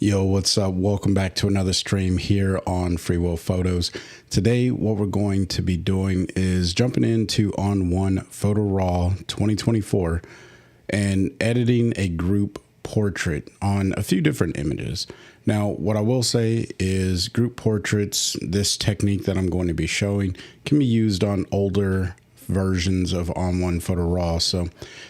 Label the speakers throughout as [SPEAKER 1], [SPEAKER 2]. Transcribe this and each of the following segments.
[SPEAKER 1] Yo, what's up? Welcome back to another stream here on ON1 Photos. Today, what we're going to be doing is jumping into ON1 Photo RAW 2024 and editing a group portrait on a few different images. Now, what I will say is group portraits, this technique that I'm going to be showing, can be used on older versions of ON1 Photo RAW. So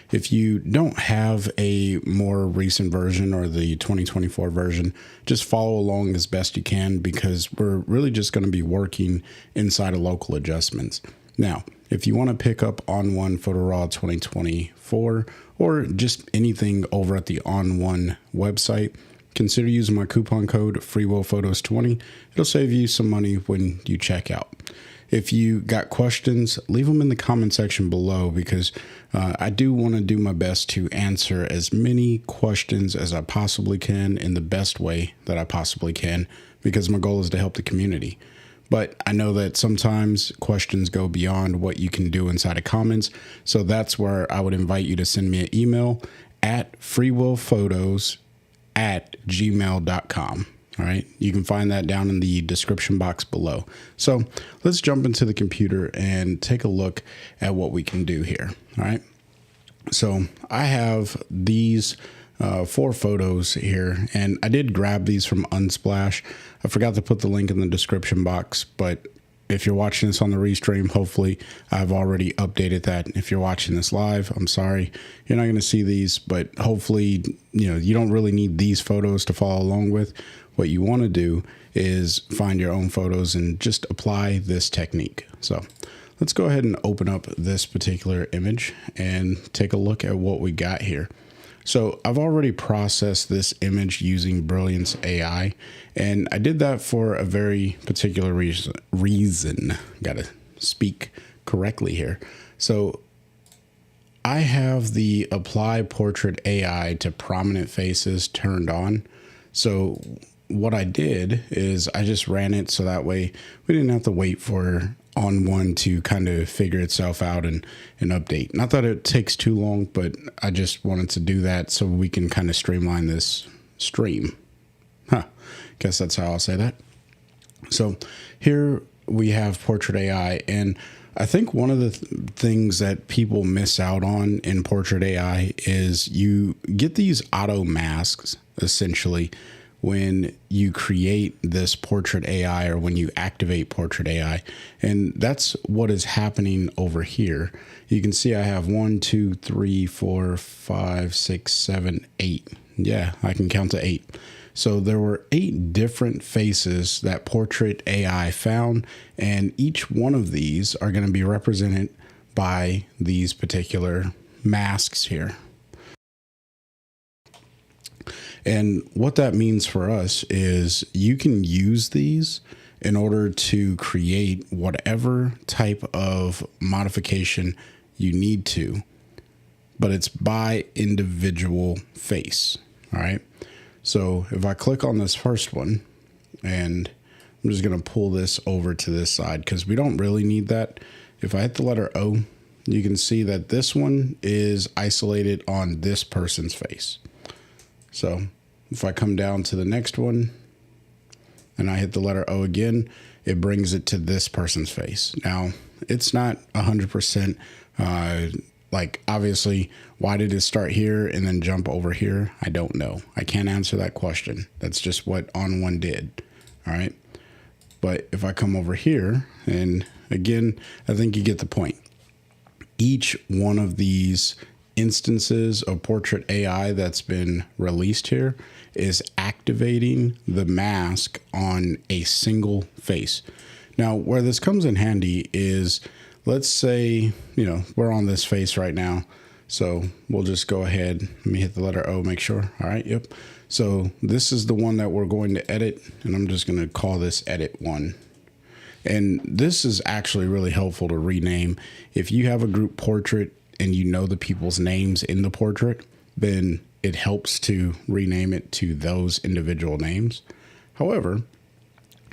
[SPEAKER 1] if you don't have a more recent version or the 2024 version, just follow along as best you can, because we're really just going to be working inside of local adjustments. Now, if you want to pick up ON1 Photo RAW 2024 or just anything over at the ON1 website, consider using my coupon code FreeWillPhotos20. It'll save you some money when you check out. If you got questions, leave them in the comment section below, because I do want to do my best to answer as many questions as I possibly can in the best way that I possibly can, because my goal is to help the community. But I know that sometimes questions go beyond what you can do inside of comments. So that's where I would invite you to send me an email at freewillphotos@gmail.com. All right, you can find that down in the description box below. So let's jump into the computer and take a look at what we can do here. All right, so I have these 4 photos here, and I did grab these from Unsplash. I forgot to put the link in the description box, but if you're watching this on the restream, hopefully I've already updated that. If you're watching this live, I'm sorry, you're not going to see these, but hopefully, you don't really need these photos to follow along with. What you want to do is find your own photos and just apply this technique. So let's go ahead and open up this particular image and take a look at what we got here. So I've already processed this image using Brilliance AI, and I did that for a very particular reason. Gotta speak correctly here. So I have the Apply Portrait AI to Prominent Faces turned on. So what I did is I just ran it so that way we didn't have to wait for ON1 to kind of figure itself out and update. Not that it takes too long, but I just wanted to do that so we can kind of streamline this stream. Guess that's how I'll say that. So here we have Portrait AI, and I think one of the things that people miss out on in Portrait AI is you get these auto masks essentially when you create this Portrait AI or when you activate Portrait AI. And that's what is happening over here. You can see I have 1, 2, 3, 4, 5, 6, 7, 8. Yeah, I can count to 8. So there were 8 different faces that Portrait AI found, and each one of these are going to be represented by these particular masks here. And what that means for us is you can use these in order to create whatever type of modification you need to, but it's by individual face. All right. So if I click on this first one, and I'm just going to pull this over to this side because we don't really need that. If I hit the letter O, you can see that this one is isolated on this person's face. So if I come down to the next one and I hit the letter O again, it brings it to this person's face. Now, it's not 100%. Like, obviously, why did it start here and then jump over here? I don't know. I can't answer that question. That's just what ON1 did. All right. But if I come over here, and again, I think you get the point. Each one of these instances of Portrait AI that's been released here is activating the mask on a single face. Now, where this comes in handy is, let's say, we're on this face right now. So we'll just go ahead. Let me hit the letter O, make sure. All right. Yep. So this is the one that we're going to edit, and I'm just going to call this edit 1. And this is actually really helpful to rename. If you have a group portrait and you know the people's names in the portrait, then it helps to rename it to those individual names. However,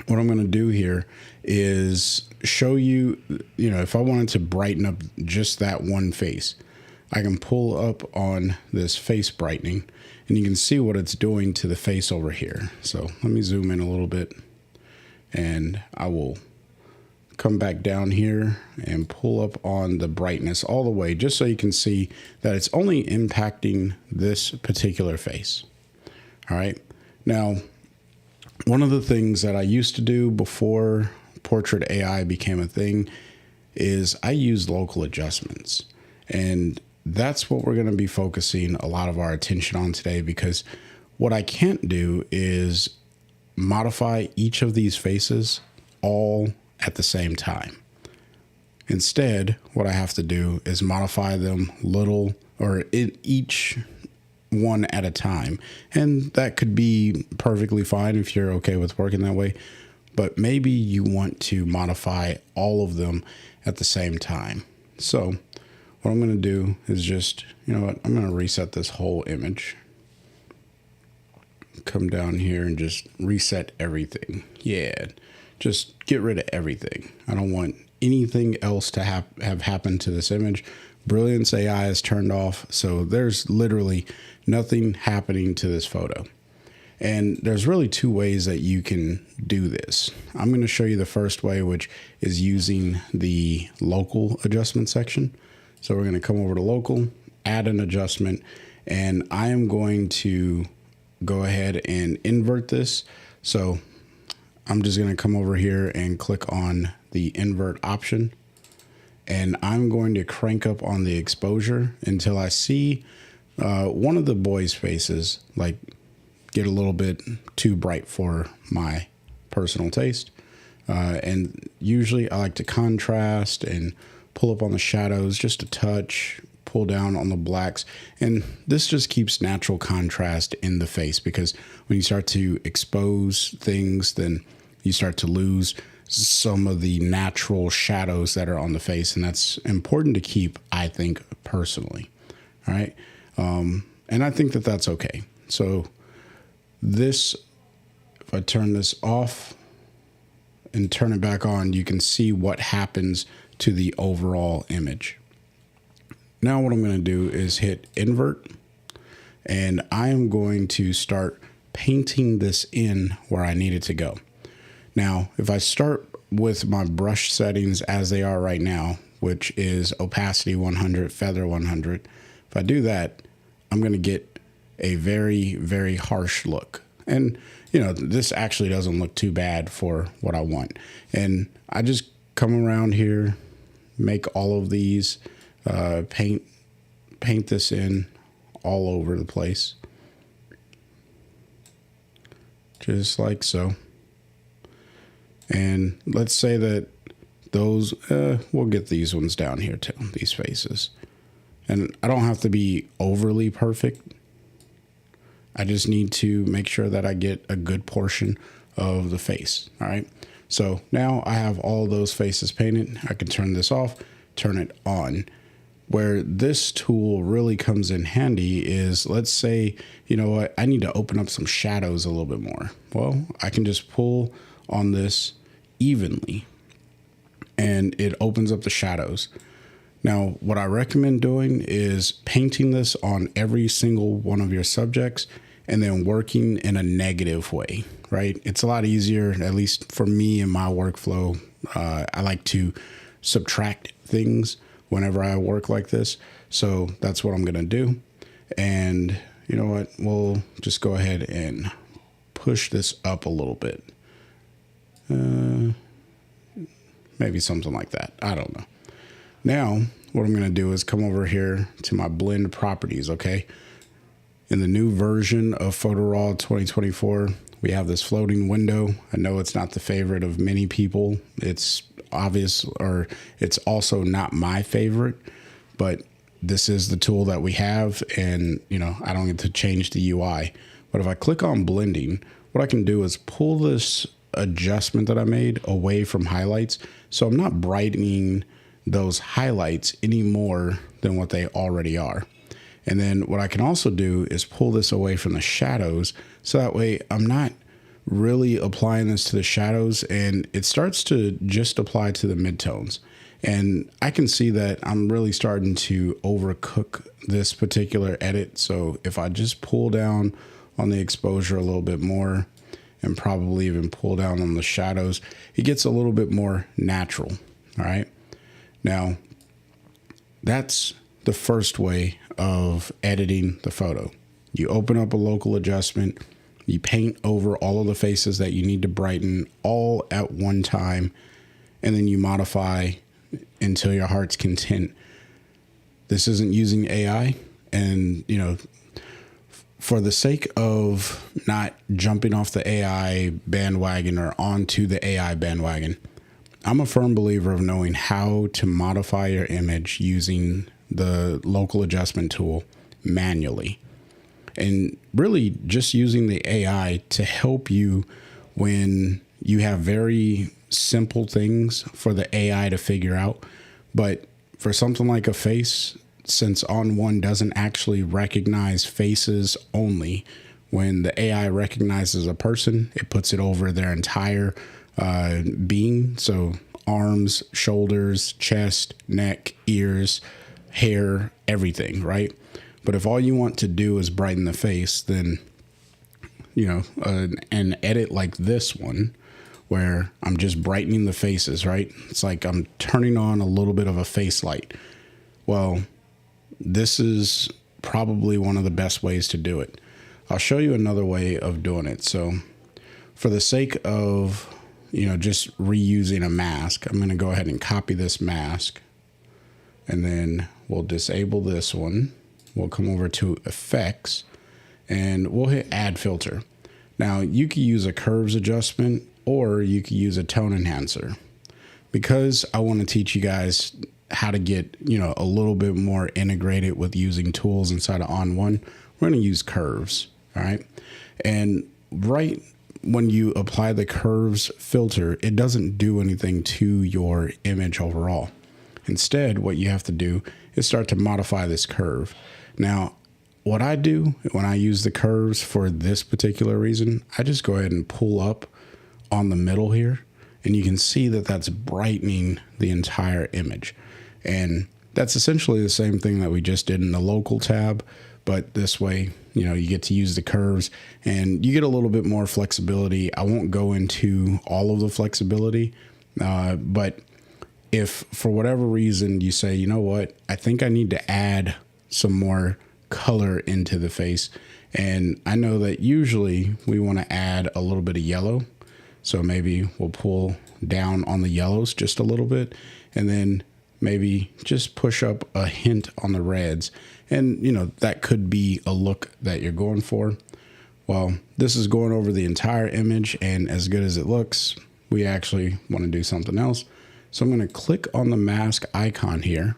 [SPEAKER 1] what I'm going to do here is show you, if I wanted to brighten up just that one face, I can pull up on this face brightening and you can see what it's doing to the face over here. So let me zoom in a little bit and I will come back down here and pull up on the brightness all the way, just so you can see that it's only impacting this particular face. All right. Now, one of the things that I used to do before Portrait AI became a thing is I use local adjustments. And that's what we're going to be focusing a lot of our attention on today, because what I can't do is modify each of these faces all at the same time. Instead, what I have to do is modify them each one at a time. And that could be perfectly fine if you're okay with working that way. But maybe you want to modify all of them at the same time. So what I'm going to do is just, I'm going to reset this whole image. Come down here and just reset everything. Yeah, just get rid of everything. I don't want anything else to have happened to this image. Brilliance AI is turned off, so there's literally nothing happening to this photo. And there's really two ways that you can do this. I'm going to show you the first way, which is using the local adjustment section. So we're going to come over to local, add an adjustment, and I am going to go ahead and invert this. So I'm just going to come over here and click on the invert option, and I'm going to crank up on the exposure until I see one of the boys' faces like get a little bit too bright for my personal taste. And usually I like to contrast and pull up on the shadows just a touch, pull down on the blacks. And this just keeps natural contrast in the face, because when you start to expose things, then you start to lose some of the natural shadows that are on the face. And that's important to keep, I think, personally. All right. And I think that that's okay. So this, if I turn this off and turn it back on, you can see what happens to the overall image. Now what I'm going to do is hit invert, and I am going to start painting this in where I need it to go. Now, if I start with my brush settings as they are right now, which is opacity 100, feather 100, if I do that, I'm going to get a very, very harsh look. And, this actually doesn't look too bad for what I want. And I just come around here, make all of these, paint this in all over the place. Just like so. And let's say that those, we'll get these ones down here too, these faces. And I don't have to be overly perfect. I just need to make sure that I get a good portion of the face. All right. So now I have all those faces painted. I can turn this off, turn it on. Where this tool really comes in handy is, let's say, I need to open up some shadows a little bit more. Well, I can just pull on this evenly and it opens up the shadows. Now, what I recommend doing is painting this on every single one of your subjects and then working in a negative way, right? It's a lot easier, at least for me in my workflow. I like to subtract things whenever I work like this. So that's what I'm going to do. And you know what? We'll just go ahead and push this up a little bit. Maybe something like that. I don't know. Now, what I'm going to do is come over here to my blend properties, okay? In the new version of Photo RAW 2024, we have this floating window. I know it's not the favorite of many people. It's obvious, or it's also not my favorite, but this is the tool that we have, and I don't get to change the UI. But if I click on blending, what I can do is pull this adjustment that I made away from highlights. So I'm not brightening those highlights any more than what they already are. And then what I can also do is pull this away from the shadows, so that way I'm not really applying this to the shadows, and it starts to just apply to the midtones. And I can see that I'm really starting to overcook this particular edit. So if I just pull down on the exposure a little bit more and probably even pull down on the shadows, it gets a little bit more natural. All right. Now, that's the first way of editing the photo. You open up a local adjustment, you paint over all of the faces that you need to brighten all at one time, and then you modify until your heart's content. This isn't using AI, and for the sake of not jumping off the AI bandwagon or onto the AI bandwagon, I'm a firm believer of knowing how to modify your image using the local adjustment tool manually, and really just using the AI to help you when you have very simple things for the AI to figure out. But for something like a face, since ON1 doesn't actually recognize faces only, when the AI recognizes a person, it puts it over their entire being. So arms, shoulders, chest, neck, ears, hair, everything, right? But if all you want to do is brighten the face, then, an edit like this one, where I'm just brightening the faces, right? It's like I'm turning on a little bit of a face light. Well, this is probably one of the best ways to do it. I'll show you another way of doing it. So for the sake of, just reusing a mask, I'm going to go ahead and copy this mask, and then we'll disable this one. We'll come over to effects and we'll hit add filter. Now you could use a curves adjustment or you could use a tone enhancer. Because I want to teach you guys how to get, a little bit more integrated with using tools inside of ON1, we're going to use curves. All right. And right when you apply the curves filter, it doesn't do anything to your image overall. Instead, what you have to do is start to modify this curve. Now, what I do when I use the curves for this particular reason, I just go ahead and pull up on the middle here, and you can see that that's brightening the entire image. And that's essentially the same thing that we just did in the local tab, but this way, you get to use the curves and you get a little bit more flexibility. I won't go into all of the flexibility, but if for whatever reason you say, you know what, I think I need to add some more color into the face. And I know that usually we want to add a little bit of yellow. So maybe we'll pull down on the yellows just a little bit, and then maybe just push up a hint on the reds. And, that could be a look that you're going for. Well, this is going over the entire image, and as good as it looks, we actually want to do something else. So I'm going to click on the mask icon here,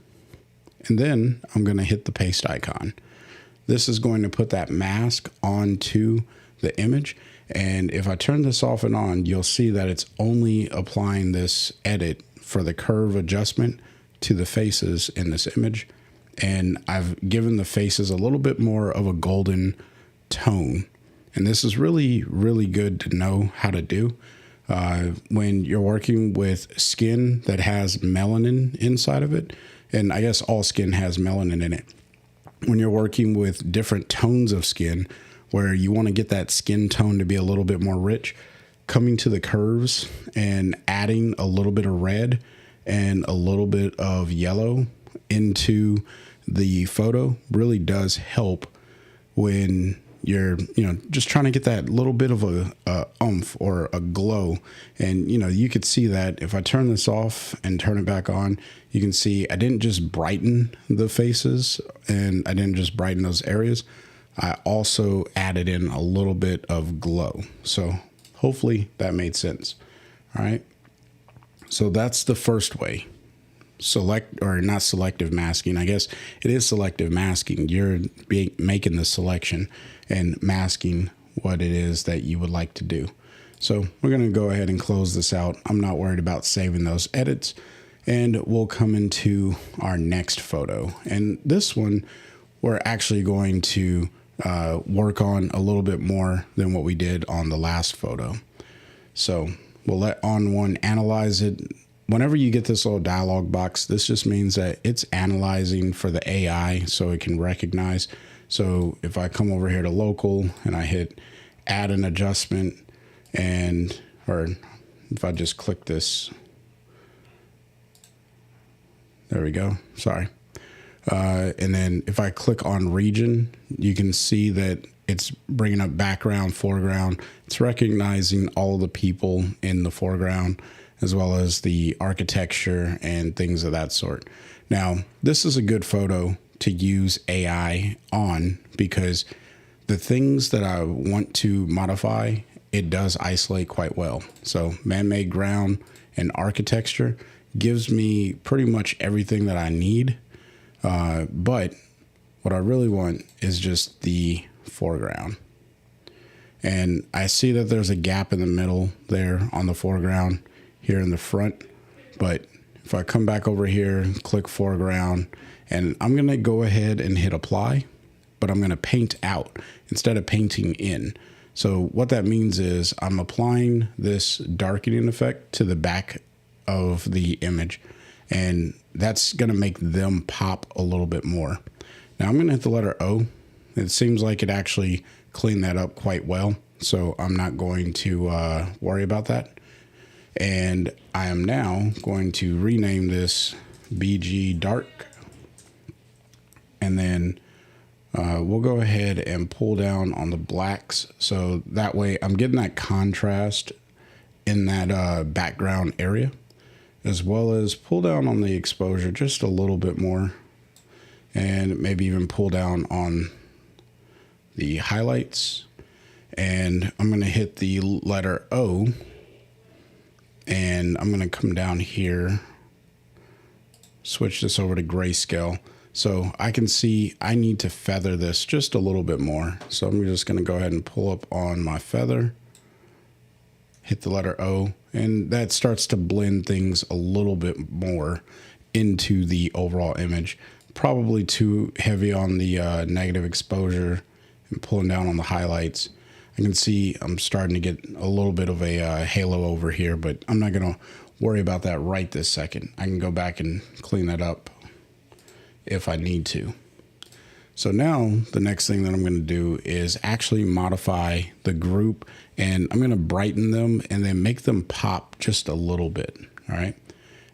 [SPEAKER 1] and then I'm going to hit the paste icon. This is going to put that mask onto the image. And if I turn this off and on, you'll see that it's only applying this edit for the curve adjustment to the faces in this image. And I've given the faces a little bit more of a golden tone. And this is really, really good to know how to do. When you're working with skin that has melanin inside of it, and I guess all skin has melanin in it. When you're working with different tones of skin, where you want to get that skin tone to be a little bit more rich, coming to the curves and adding a little bit of red and a little bit of yellow into the photo really does help when you're, just trying to get that little bit of a oomph or a glow. And, you could see that if I turn this off and turn it back on, you can see I didn't just brighten the faces and I didn't just brighten those areas. I also added in a little bit of glow. So hopefully that made sense. All right. So that's the first way. Not selective masking. I guess it is selective masking. You're making the selection and masking what it is that you would like to do. So we're going to go ahead and close this out. I'm not worried about saving those edits, and we'll come into our next photo. And this one, we're actually going to work on a little bit more than what we did on the last photo. So we'll let ON1 analyze it whenever you get this little dialog box, this just means that it's analyzing for the AI so it can recognize. So if I come over here to local and I hit add an adjustment, or if I just click this, there we go, sorry. And then if I click on region, you can see that it's bringing up background, foreground. It's recognizing all the people in the foreground, as well as the architecture and things of that sort. Now, this is a good photo to use AI on because the things that I want to modify, it does isolate quite well. So man-made ground and architecture gives me pretty much everything that I need. But what I really want is just the foreground. And I see that there's a gap in the middle there on the foreground here in the front. But if I come back over here, click foreground, and I'm going to go ahead and hit apply, but I'm going to paint out instead of painting in. So what that means is I'm applying this darkening effect to the back of the image, and that's going to make them pop a little bit more. Now I'm going to hit the letter O. It seems like it actually cleaned that up quite well, so I'm not going to worry about that. And I am now going to rename this BG Dark, and then we'll go ahead and pull down on the blacks, so that way I'm getting that contrast in that background area, as well as pull down on the exposure just a little bit more, and maybe even pull down on the highlights. And I'm going to hit the letter O, and I'm going to come down here, switch this over to grayscale. So I can see I need to feather this just a little bit more. So I'm just going to go ahead and pull up on my feather, hit the letter O, and that starts to blend things a little bit more into the overall image. Probably too heavy on the negative exposure and pulling down on the highlights. I can see I'm starting to get a little bit of a halo over here, but I'm not going to worry about that right this second. I can go back and clean that up if I need to. So now the next thing that I'm going to do is actually modify the group, and I'm going to brighten them and then make them pop just a little bit. All right.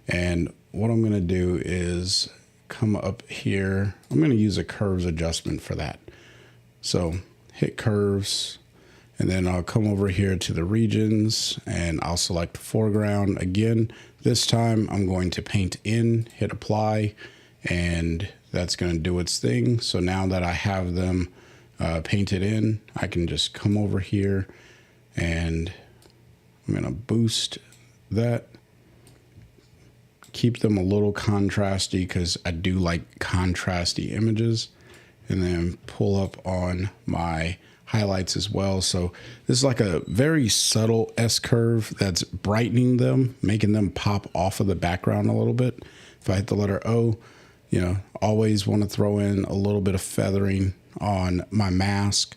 [SPEAKER 1] And what I'm going to do is come up here. I'm going to use a curves adjustment for that. So hit curves, and then I'll come over here to the regions and I'll select foreground again. This time I'm going to paint in, hit apply, and that's going to do its thing. So now that I have them painted in, I can just come over here and I'm going to boost that. Keep them a little contrasty because I do like contrasty images, and then pull up on my highlights as well. So this is like a very subtle S curve that's brightening them, making them pop off of the background a little bit. If I hit the letter O, you know, always want to throw in a little bit of feathering on my mask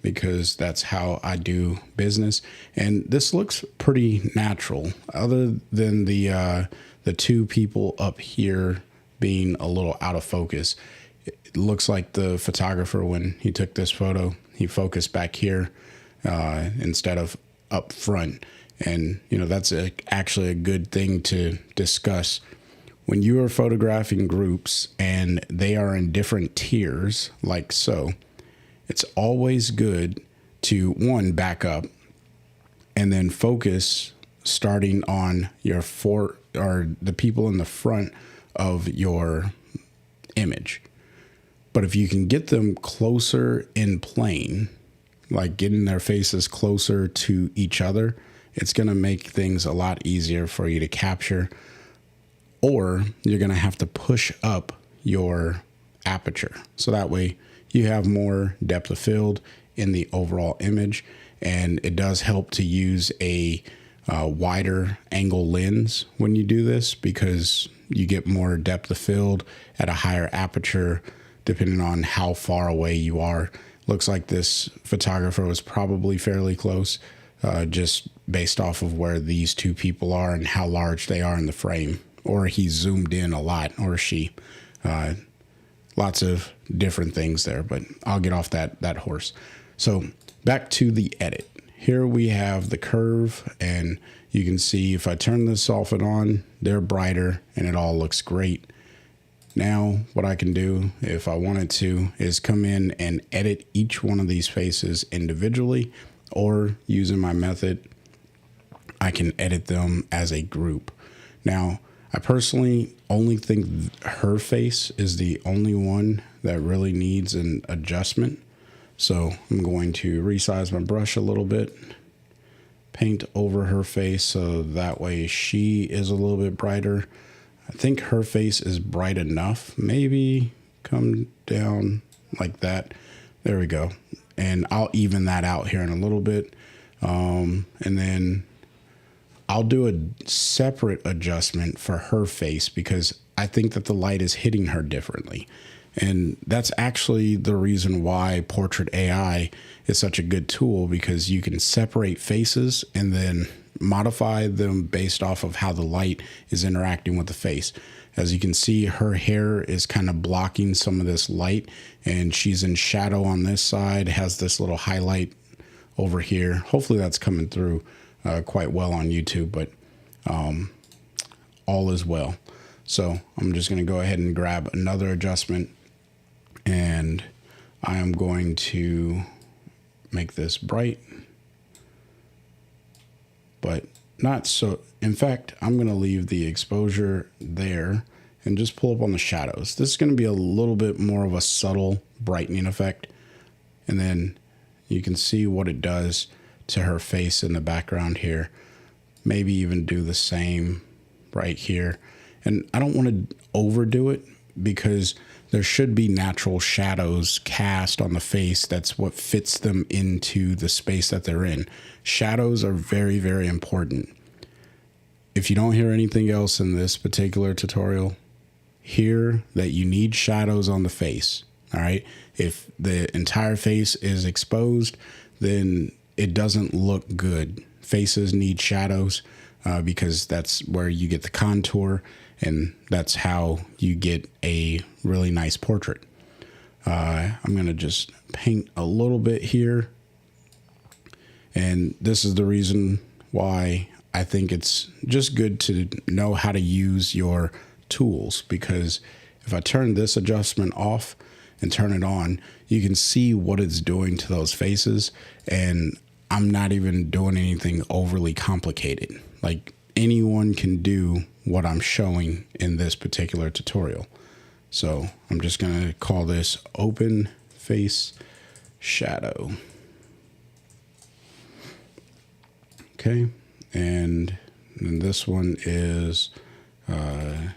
[SPEAKER 1] because that's how I do business. And this looks pretty natural, other than the two people up here being a little out of focus. It looks like the photographer, when he took this photo, he focused back here instead of up front. And, you know, that's actually a good thing to discuss. When you are photographing groups and they are in different tiers, like so, it's always good to, one, back up and then focus starting on your the people in the front of your image. But if you can get them closer in plane, like getting their faces closer to each other, it's going to make things a lot easier for you to capture. Or you're going to have to push up your aperture, so that way you have more depth of field in the overall image. And it does help to use a wider angle lens when you do this, because you get more depth of field at a higher aperture depending on how far away you are. Looks like this photographer was probably fairly close. just based off of where these two people are and how large they are in the frame, or he's zoomed in a lot, or she. Lots of different things there, but I'll get off that horse. So back to the edit. Here we have the curve, and you can see if I turn this off and on, they're brighter and it all looks great. Now what I can do if I wanted to is come in and edit each one of these faces individually, or using my method, I can edit them as a group. Now, I personally only think her face is the only one that really needs an adjustment. So I'm going to resize my brush a little bit, paint over her face so that way she is a little bit brighter. I think her face is bright enough. Maybe come down like that. There we go. And I'll even that out here in a little bit. And then I'll do a separate adjustment for her face because I think that the light is hitting her differently. And that's actually the reason why Portrait AI is such a good tool, because you can separate faces and then modify them based off of how the light is interacting with the face. As you can see, her hair is kind of blocking some of this light, and she's in shadow on this side, has this little highlight over here. Hopefully that's coming through quite well on YouTube, but all is well. So I'm just going to go ahead and grab another adjustment, and I am going to make this bright, but not so. In fact, I'm going to leave the exposure there and just pull up on the shadows. This is going to be a little bit more of a subtle brightening effect, and then you can see what it does to her face in the background here. Maybe even do the same right here. And I don't want to overdo it because there should be natural shadows cast on the face. That's what fits them into the space that they're in. Shadows are very, very important. If you don't hear anything else in this particular tutorial, hear that you need shadows on the face. All right. If the entire face is exposed, then it doesn't look good. Faces need shadows because that's where you get the contour, and that's how you get a really nice portrait. I'm going to just paint a little bit here. And this is the reason why I think it's just good to know how to use your tools, because if I turn this adjustment off and turn it on, you can see what it's doing to those faces. And I'm not even doing anything overly complicated. Like, anyone can do what I'm showing in this particular tutorial. So I'm just going to call this Open Face Shadow. Okay. And then this one is, I'll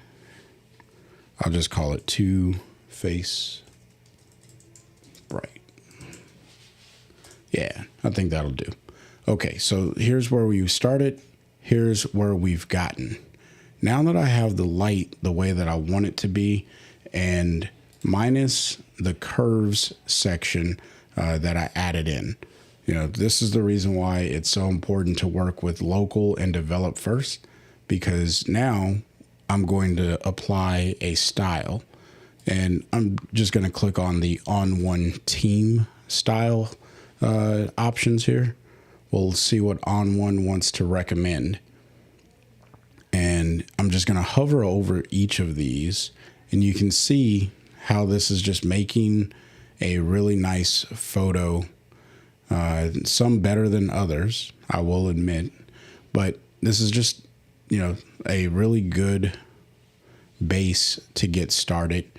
[SPEAKER 1] just call it Two Face Bright. Yeah, I think that'll do. Okay, so here's where we started. Here's where we've gotten. Now that I have the light the way that I want it to be, and minus the curves section that I added in, you know, this is the reason why it's so important to work with local and develop first, because now I'm going to apply a style, and I'm just going to click on the ON1 team style options here. We'll see what ON1 wants to recommend. And I'm just going to hover over each of these, and you can see how this is just making a really nice photo. Some better than others, I will admit, but this is just, you know, a really good base to get started.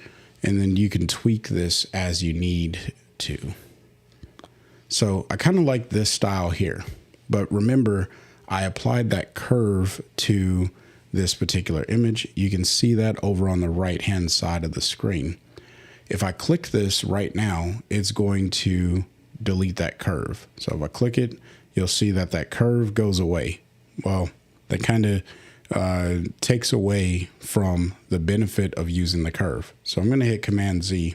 [SPEAKER 1] And then you can tweak this as you need to. So I kind of like this style here, but remember, I applied that curve to this particular image. You can see that over on the right hand side of the screen. If I click this right now, it's going to delete that curve. So if I click it, you'll see that that curve goes away. Well, that kind of takes away from the benefit of using the curve. So I'm going to hit Command Z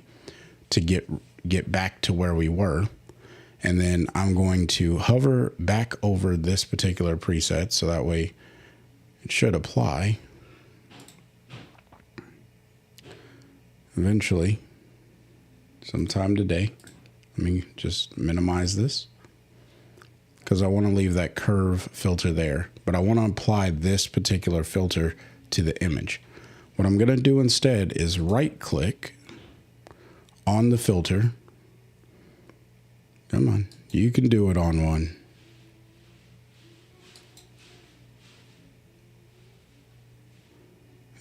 [SPEAKER 1] to get back to where we were. And then I'm going to hover back over this particular preset so that way it should apply eventually sometime today. Let me just minimize this because I want to leave that curve filter there, but I want to apply this particular filter to the image. What I'm going to do instead is right click on the filter. Come on, you can do it, ON1.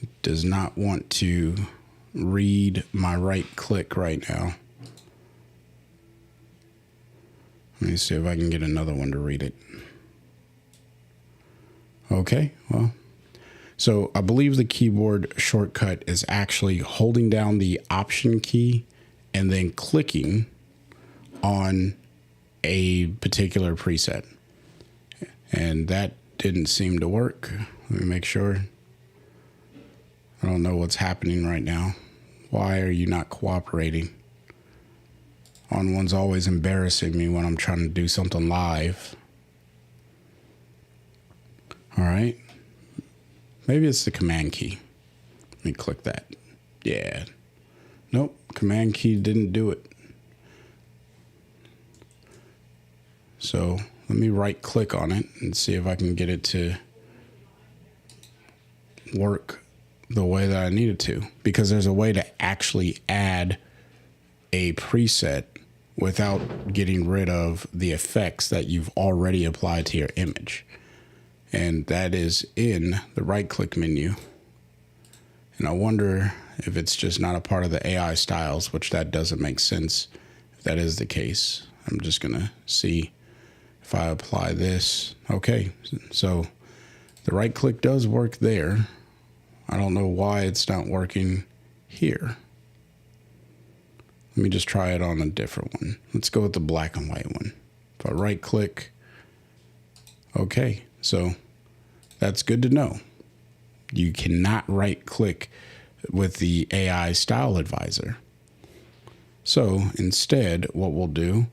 [SPEAKER 1] It does not want to read my right click right now. Let me see if I can get another one to read it. Okay, well, so I believe the keyboard shortcut is actually holding down the Option key and then clicking on a particular preset. And that didn't seem to work. Let me make sure. I don't know what's happening right now. Why are you not cooperating? ON1's always embarrassing me when I'm trying to do something live. All right. Maybe it's the Command key. Let me click that. Yeah. Nope. Command key didn't do it. So let me right click on it and see if I can get it to work the way that I need it to, because there's a way to actually add a preset without getting rid of the effects that you've already applied to your image. And that is in the right click menu. And I wonder if it's just not a part of the AI styles, which that doesn't make sense if that is the case. I'm just gonna see if I apply this. Okay, so the right click does work there. I don't know why it's not working here. Let me just try it on a different one. Let's go with the black and white one. If I right click, okay, so that's good to know. You cannot right click with the AI style advisor. So instead, what we'll do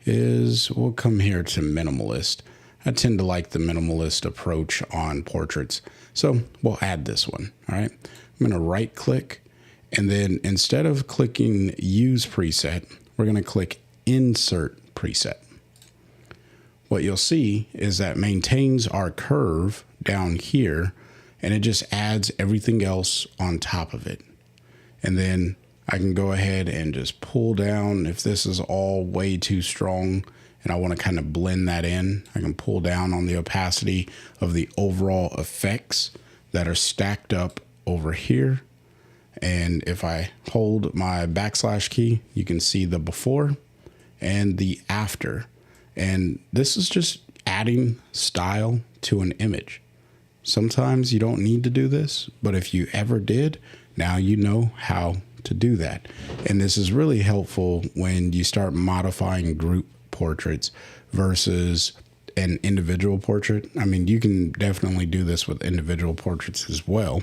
[SPEAKER 1] is we'll come here to minimalist. I tend to like the minimalist approach on portraits. So we'll add this one. All right. I'm going to right click, and then instead of clicking use preset, we're going to click insert preset. What you'll see is that maintains our curve down here, and it just adds everything else on top of it. And then I can go ahead and just pull down. If this is all way too strong and I want to kind of blend that in, I can pull down on the opacity of the overall effects that are stacked up over here. And if I hold my backslash key, you can see the before and the after. And this is just adding style to an image. Sometimes you don't need to do this, but if you ever did, now you know how to do that. And this is really helpful when you start modifying group portraits versus an individual portrait. I mean, you can definitely do this with individual portraits as well.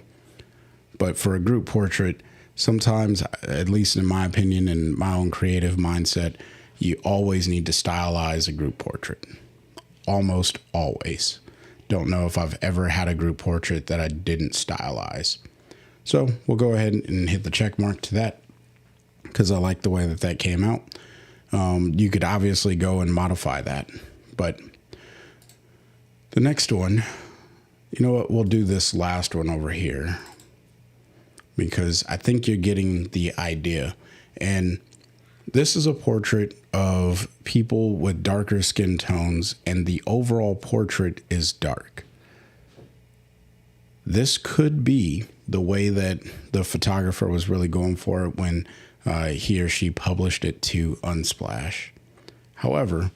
[SPEAKER 1] But for a group portrait, sometimes, at least in my opinion and my own creative mindset, you always need to stylize a group portrait. Almost always. Don't know if I've ever had a group portrait that I didn't stylize. So we'll go ahead and hit the check mark to that because I like the way that that came out. You could obviously go and modify that, but the next one, you know what, we'll do this last one over here because I think you're getting the idea. And this is a portrait of people with darker skin tones, and the overall portrait is dark. This could be the way that the photographer was really going for it when he or she published it to Unsplash. However,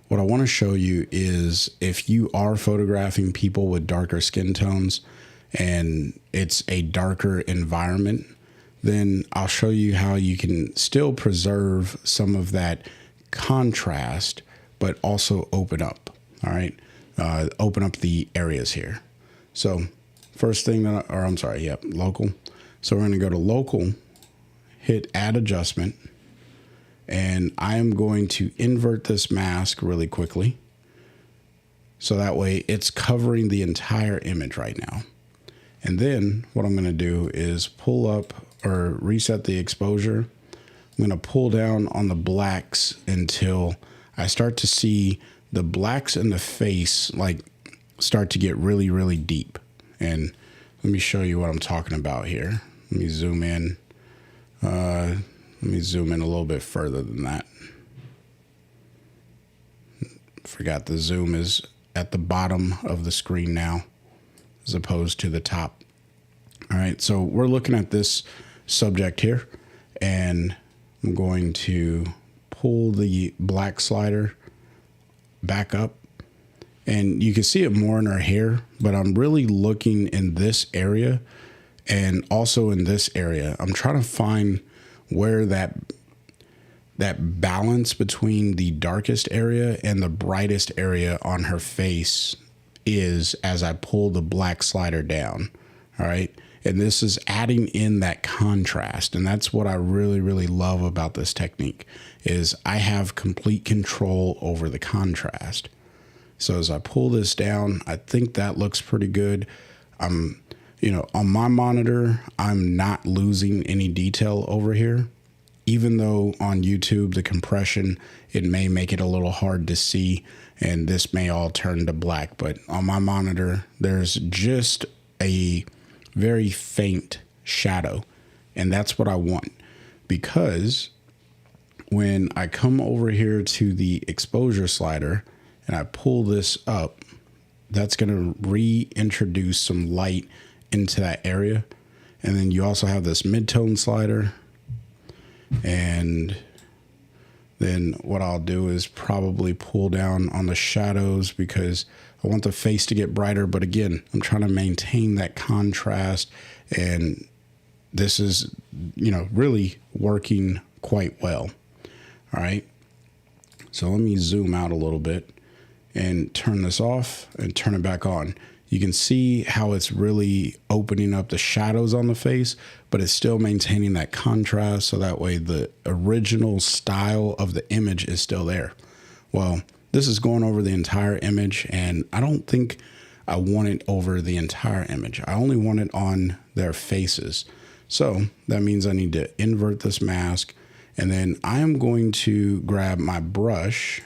[SPEAKER 1] what I want to show you is if you are photographing people with darker skin tones and it's a darker environment, then I'll show you how you can still preserve some of that contrast, but also open up. All right. Open up the areas here. So first thing local. So we're going to go to local, hit add adjustment, And I am going to invert this mask really quickly. So that way it's covering the entire image right now. And then what I'm going to do is pull up or reset the exposure. I'm going to pull down on the blacks until I start to see the blacks in the face like start to get really, really deep. And let me show you what I'm talking about here. Let me zoom in. Let me zoom in a little bit further than that. Forgot the zoom is at the bottom of the screen now, as opposed to the top. All right, so we're looking at this subject here, and I'm going to pull the black slider back up, and you can see it more in her hair, but I'm really looking in this area and also in this area. I'm trying to find where that balance between the darkest area and the brightest area on her face is as I pull the black slider down. All right. And this is adding in that contrast. And that's what I really, really love about this technique is I have complete control over the contrast. So as I pull this down, I think that looks pretty good. You know, on my monitor, I'm not losing any detail over here. Even though on YouTube, the compression, it may make it a little hard to see, and this may all turn to black. But on my monitor, there's just a very faint shadow, and that's what I want. Because when I come over here to the exposure slider and I pull this up, that's going to reintroduce some light into that area. And then you also have this mid-tone slider. And then what I'll do is probably pull down on the shadows because I want the face to get brighter. But again, I'm trying to maintain that contrast, and this is, you know, really working quite well. All right. So let me zoom out a little bit and turn this off and turn it back on. You can see how it's really opening up the shadows on the face, but it's still maintaining that contrast. So that way the original style of the image is still there. Well, this is going over the entire image, and I don't think I want it over the entire image. I only want it on their faces. So that means I need to invert this mask, and then I am going to grab my brush.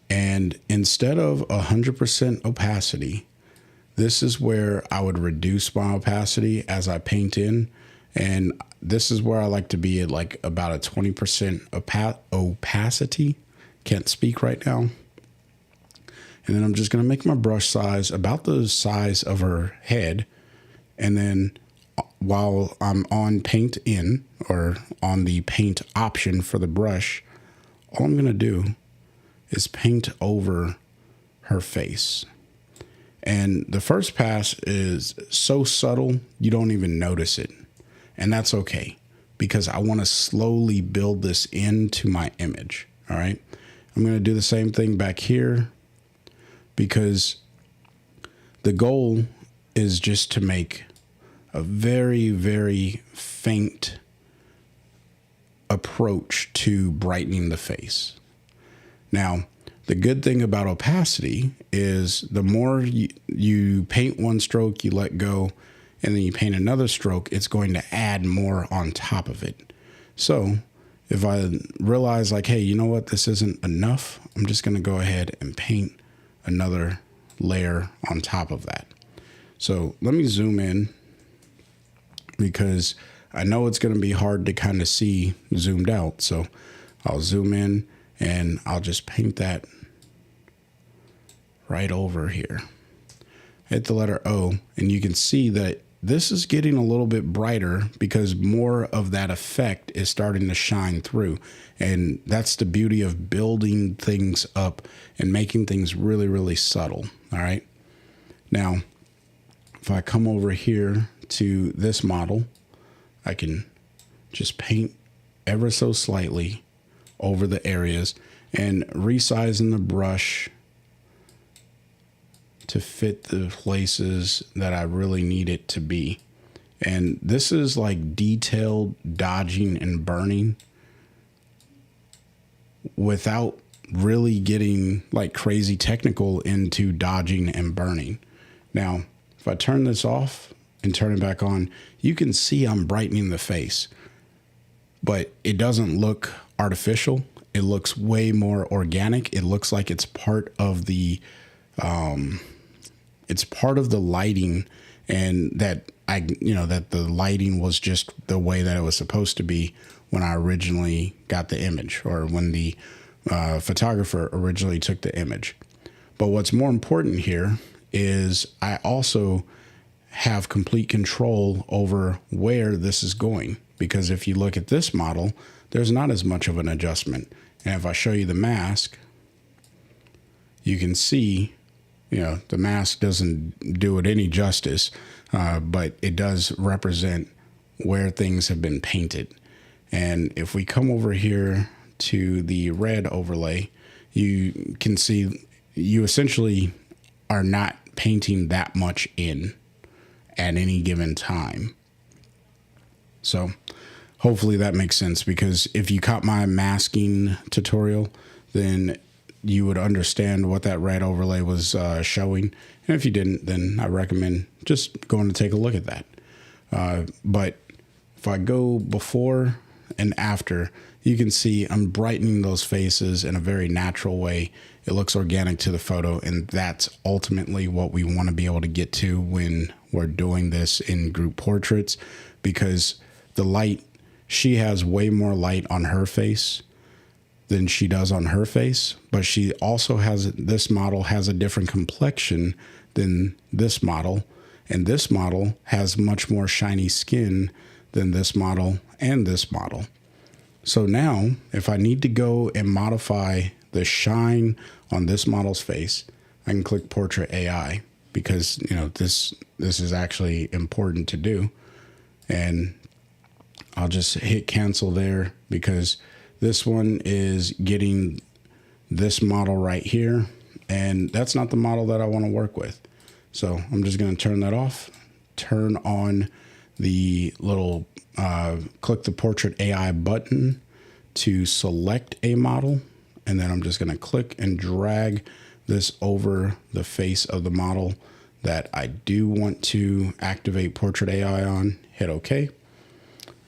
[SPEAKER 1] And instead of 100% opacity, this is where I would reduce my opacity as I paint in. And this is where I like to be at like about a 20% opacity. Can't speak right now. And then I'm just going to make my brush size about the size of her head. And then while I'm on paint in, or on the paint option for the brush, all I'm going to do is paint over her face. And the first pass is so subtle, you don't even notice it. And that's okay, because I want to slowly build this into my image. All right. I'm going to do the same thing back here, because the goal is just to make a very, very faint approach to brightening the face. Now, the good thing about opacity is the more you paint one stroke, you let go, and then you paint another stroke, it's going to add more on top of it. So if I realize like, hey, you know what, this isn't enough, I'm just going to go ahead and paint another layer on top of that. So let me zoom in, because I know it's going to be hard to kind of see zoomed out. So I'll zoom in, and I'll just paint that right over here. Hit the letter O, and you can see that this is getting a little bit brighter because more of that effect is starting to shine through. And that's the beauty of building things up and making things really, really subtle. All right. Now, if I come over here to this model, I can just paint ever so slightly over the areas and resizing the brush to fit the places that I really need it to be. And this is like detailed dodging and burning. without really getting like crazy technical into dodging and burning. Now, if I turn this off and turn it back on, you can see I'm brightening the face, but it doesn't look artificial. It looks way more organic. It looks like it's part of the lighting, and that that the lighting was just the way that it was supposed to be when I originally got the image, or when the photographer originally took the image. But what's more important here is I also have complete control over where this is going, because if you look at this model, there's not as much of an adjustment. And if I show you the mask, you can see, the mask doesn't do it any justice, but it does represent where things have been painted. And if we come over here to the red overlay, you can see you essentially are not painting that much in at any given time. So hopefully that makes sense, because if you caught my masking tutorial, then you would understand what that red overlay was showing. And if you didn't, then I recommend just going to take a look at that. But if I go before and after, you can see I'm brightening those faces in a very natural way. It looks organic to the photo, and that's ultimately what we want to be able to get to when we're doing this in group portraits, because the light, she has way more light on her face than she does on her face, but she also has, this model has a different complexion than this model, and this model has much more shiny skin than this model and this model. So now if I need to go and modify the shine on this model's face, I can click Portrait AI, because this is actually important to do. And I'll just hit cancel there, because this one is getting this model right here, and that's not the model that I want to work with. So I'm just going to turn that off, turn on the little click the Portrait AI button to select a model, and then I'm just going to click and drag this over the face of the model that I do want to activate Portrait AI on. Hit OK.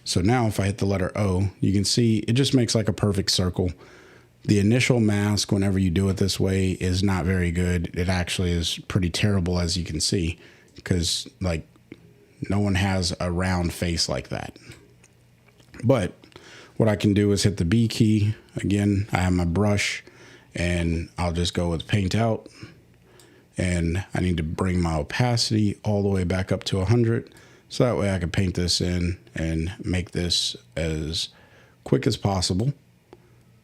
[SPEAKER 1] So now if I hit the letter O, you can see it just makes like a perfect circle. The initial mask, whenever you do it this way, is not very good. It actually is pretty terrible, as you can see, because like no one has a round face like that. But what I can do is hit the B key. Again, I have my brush, and I'll just go with paint out, and I need to bring my opacity all the way back up to 100. So that way I can paint this in and make this as quick as possible,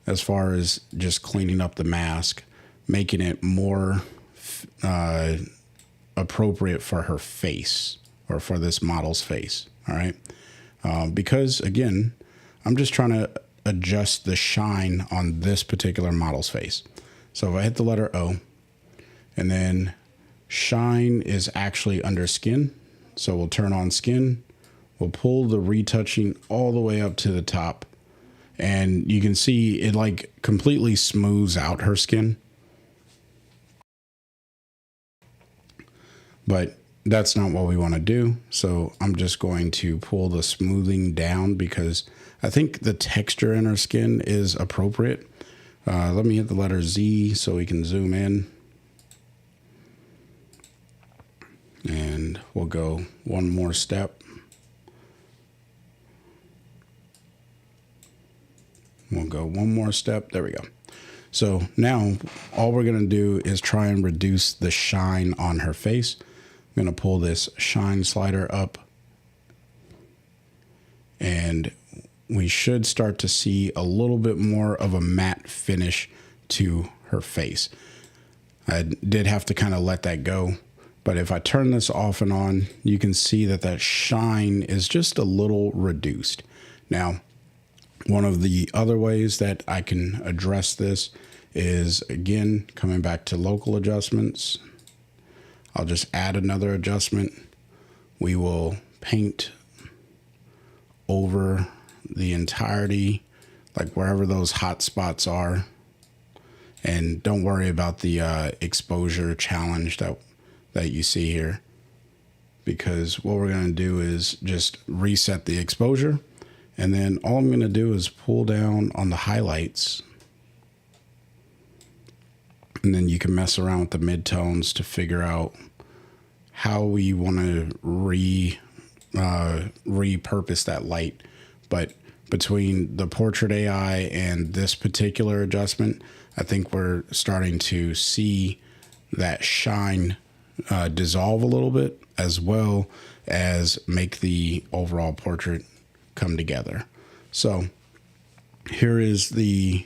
[SPEAKER 1] as far as just cleaning up the mask, making it more appropriate for her face, or for this model's face. All right. Because again, I'm just trying to adjust the shine on this particular model's face. So if I hit the letter O, and then shine is actually under skin. So we'll turn on skin, we'll pull the retouching all the way up to the top, and you can see it like completely smooths out her skin. But that's not what we want to do. So I'm just going to pull the smoothing down, because I think the texture in her skin is appropriate. Let me hit the letter Z so we can zoom in. And we'll go one more step. We'll go one more step. There we go. So now all we're going to do is try and reduce the shine on her face. I'm going to pull this shine slider up, and we should start to see a little bit more of a matte finish to her face. I did have to kind of let that go. But if I turn this off and on, you can see that that shine is just a little reduced. Now, one of the other ways that I can address this is, again, coming back to local adjustments. I'll just add another adjustment. We will paint over the entirety, like wherever those hot spots are. And don't worry about the exposure challenge that you see here, because what we're going to do is just reset the exposure. And then all I'm going to do is pull down on the highlights. And then you can mess around with the midtones to figure out how we want to repurpose that light. But between the portrait AI and this particular adjustment, I think we're starting to see that shine dissolve a little bit, as well as make the overall portrait come together. So here is the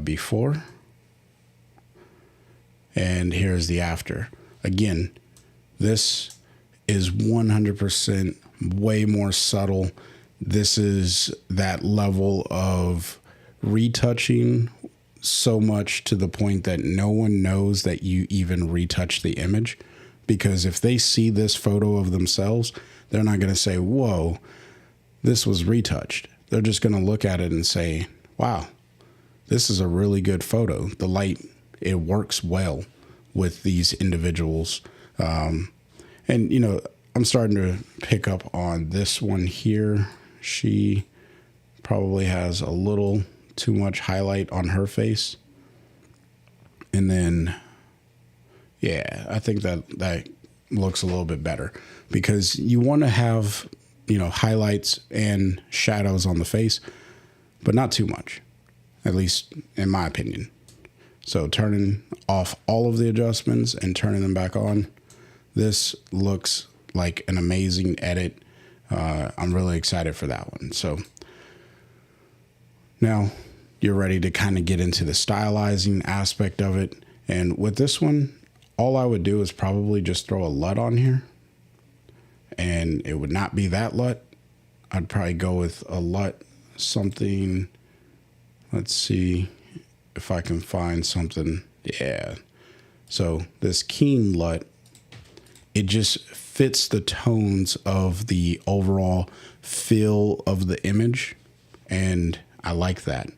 [SPEAKER 1] before, and here's the after. Again, this is 100% way more subtle. This is that level of retouching so much to the point that no one knows that you even retouched the image. Because if they see this photo of themselves, they're not going to say, whoa, this was retouched. They're just going to look at it and say, wow, this is a really good photo. The light, it works well with these individuals. And, you know, I'm starting to pick up on this one here. She probably has a little too much highlight on her face. And then, yeah, I think that looks a little bit better, because you want to have, you know, highlights and shadows on the face, but not too much, at least in my opinion. So turning off all of the adjustments and turning them back on, this looks like an amazing edit. I'm really excited for that one. So now you're ready to kind of get into the stylizing aspect of it. And with this one, all I would do is probably just throw a LUT on here, and it would not be that LUT. I'd probably go with a LUT something. Let's see if I can find something. Yeah. So this keen LUT, it just fits the tones of the overall feel of the image, and I like that.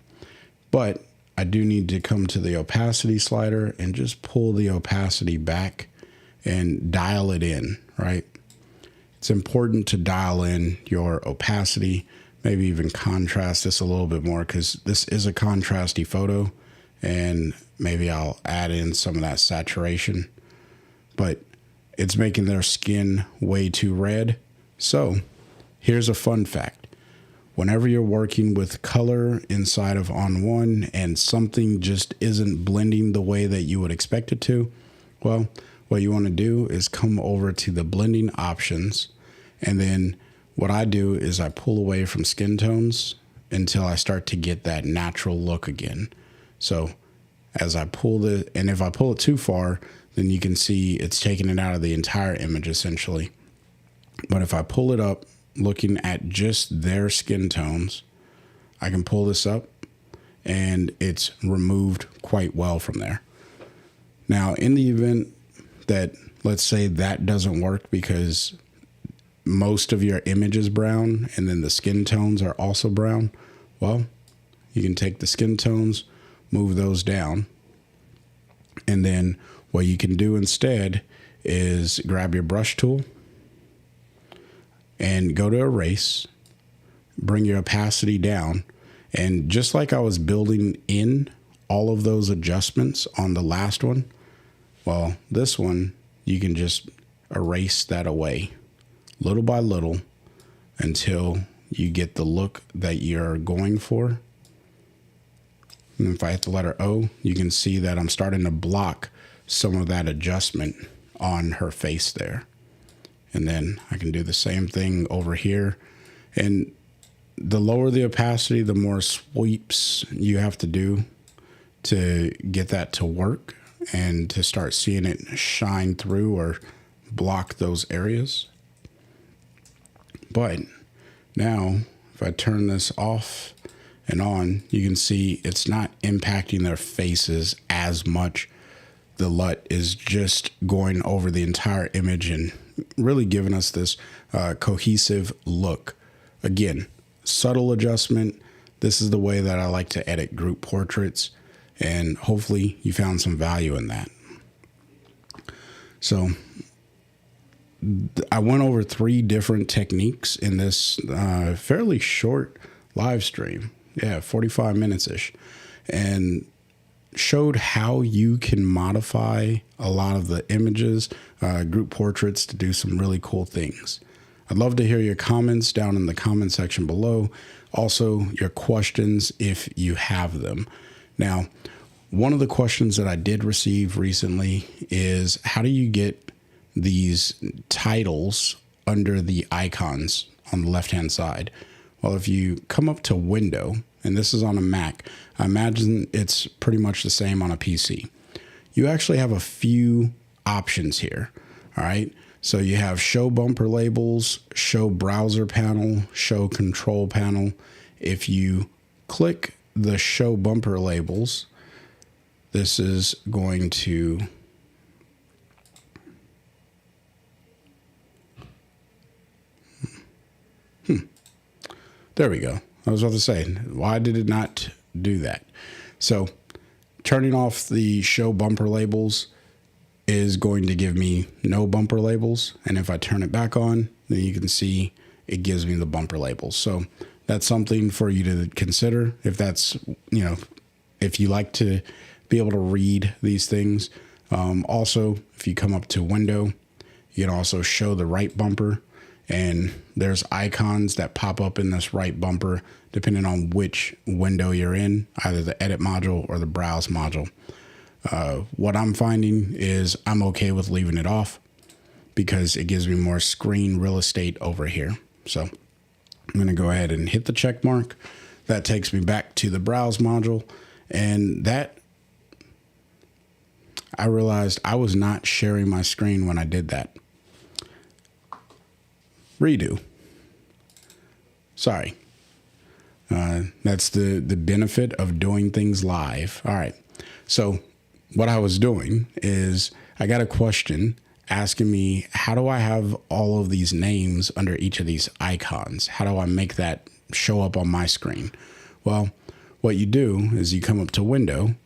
[SPEAKER 1] But I do need to come to the opacity slider and just pull the opacity back and dial it in, right? It's important to dial in your opacity, maybe even contrast this a little bit more, because this is a contrasty photo, and maybe I'll add in some of that saturation. But it's making their skin way too red. So here's a fun fact. Whenever you're working with color inside of ON1 and something just isn't blending the way that you would expect it to, well, what you want to do is come over to the blending options. And then what I do is I pull away from skin tones until I start to get that natural look again. So as I pull it, and if I pull it too far, then you can see it's taking it out of the entire image essentially. But if I pull it up, looking at just their skin tones, I can pull this up and it's removed quite well from there. Now, in the event that, let's say that doesn't work because most of your image is brown and then the skin tones are also brown, well, you can take the skin tones, move those down, and then what you can do instead is grab your brush tool and go to erase, bring your opacity down. And just like I was building in all of those adjustments on the last one, well, this one, you can just erase that away little by little until you get the look that you're going for. And if I hit the letter O, you can see that I'm starting to block some of that adjustment on her face there. And then I can do the same thing over here. And the lower the opacity, the more sweeps you have to do to get that to work and to start seeing it shine through or block those areas. But now, if I turn this off and on, you can see it's not impacting their faces as much. The LUT is just going over the entire image and really giving us this cohesive look. Again, subtle adjustment. This is the way that I like to edit group portraits. and hopefully you found some value in that. So I went over 3 different techniques in this fairly short live stream. Yeah, 45 minutes ish. And showed how you can modify a lot of the images, group portraits to do some really cool things. I'd love to hear your comments down in the comment section below. Also, your questions if you have them. Now, one of the questions that I did receive recently is, how do you get these titles under the icons on the left-hand side? Well, if you come up to Window, and this is on a Mac, I imagine it's pretty much the same on a PC. You actually have a few options here. All right. So you have show bumper labels, show browser panel, show control panel. If you click the show bumper labels, this is going to there we go. I was about to say, why did it not do that? So turning off the show bumper labels is going to give me no bumper labels. And if I turn it back on, then you can see it gives me the bumper labels. So that's something for you to consider if that's, if you like to be able to read these things. Also, if you come up to Window, you can also show the right bumper. And there's icons that pop up in this right bumper depending on which window you're in, either the edit module or the browse module. What I'm finding is I'm okay with leaving it off because it gives me more screen real estate over here. So I'm going to go ahead and hit the check mark. That takes me back to the browse module, and that I realized I was not sharing my screen when I did that. Redo. Sorry. That's the benefit of doing things live. All right. So what I was doing is I got a question asking me, how do I have all of these names under each of these icons? How do I make that show up on my screen? Well, what you do is you come up to Window and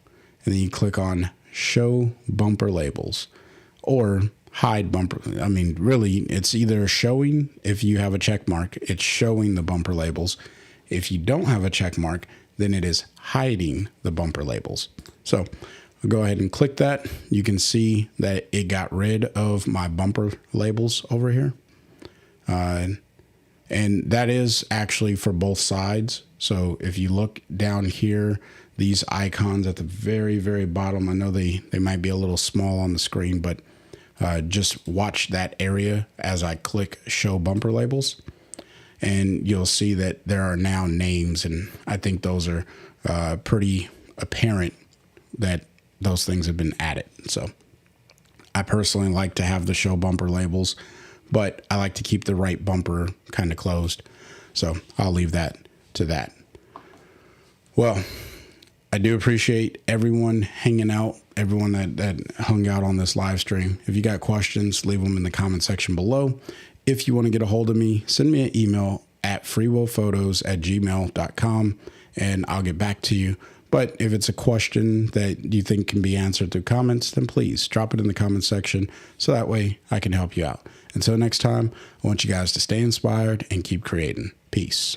[SPEAKER 1] then you click on Show Bumper Labels or Hide Bumper. I mean, really, it's either showing, if you have a check mark, it's showing the bumper labels. If you don't have a check mark, then it is hiding the bumper labels. So I'll go ahead and click that. You can see that it got rid of my bumper labels over here. And that is actually for both sides. So if you look down here, these icons at the very, very bottom, I know they might be a little small on the screen, but just watch that area as I click show bumper labels, and you'll see that there are now names. And I think those are pretty apparent that those things have been added. So I personally like to have the show bumper labels, but I like to keep the right bumper kind of closed. So I'll leave that to that. Well, I do appreciate everyone hanging out, everyone that hung out on this live stream. If you got questions, leave them in the comment section below. If you want to get a hold of me, send me an email at freewillphotos@gmail.com and I'll get back to you. But if it's a question that you think can be answered through comments, then please drop it in the comment section so that way I can help you out. Until next time, I want you guys to stay inspired and keep creating. Peace.